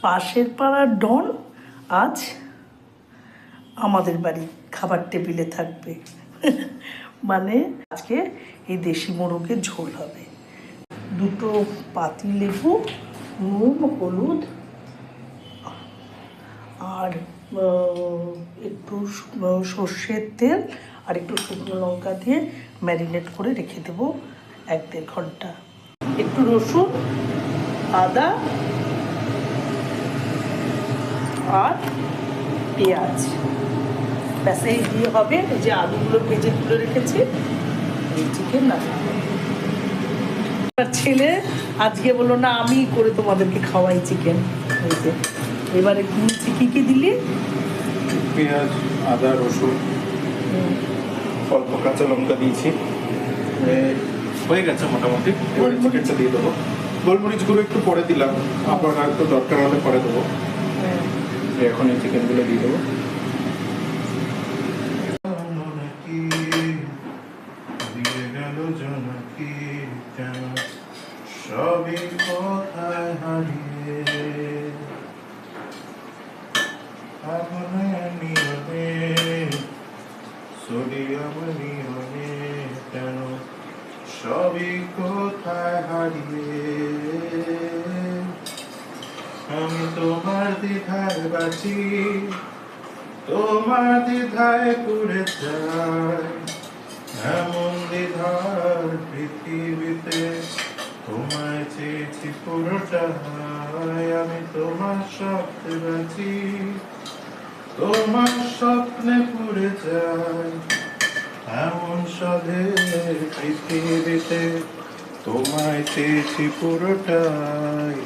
পাশের পাড়ার ডন আজ আমাদের বাড়ি খাবার টেবিলে থাকবে। মানে আজকে এই দেশি মোরগের ঝোল হবে। দুটো পাতি লেবু, নুন, হলুদ আর একটু সর্ষের তেল আর একটু শুকনো লঙ্কা দিয়ে ম্যারিনেট করে রেখে দেবো 1-1.5 ঘন্টা। একটু রসুন, আদা আর পেঁয়াজ, ব্যাস এই দিয়ে হবে। এই যে আলুগুলো ভেজে তুলে রেখেছি, এই চিকেন না। ছেলে আজকে বললো না আমি করে তোমাদেরকে খাওয়াই চিকেন। এই যে এবারে কী কী দিলি? পেঁয়াজ, আদা, রসুন, অল্প কাঁচা লঙ্কা দিয়েছি, হয়ে গেছে মোটামুটি। এবারে চিকেনটা দিয়ে দেবো। গোলমরিচ গুঁড়ো একটু পরে দিলাম, আবার আর একটু দরকার হলে পরে দেবো। এখন এই চিকেনগুলো দিয়ে দেবো। সবই কোথায় হারিয়ে আপনার নিয়মে সোডিয়াম নিয়মে কেন সবই কোথায় হারিয়ে আমি তোমার দ্বিধায় বাঁচি, তোমার দ্বিধায় পুড়ে যাই, এমন দ্বিধার পৃথিবীতে তোমায় চেয়েছি পুরোটাই। আমি তোমার স্বপ্নে বাঁচি, তোমার স্বপ্নে পুড়ে যাই, এমন সাধের পৃথিবীতে তোমায় চেয়েছি পুরোটাই।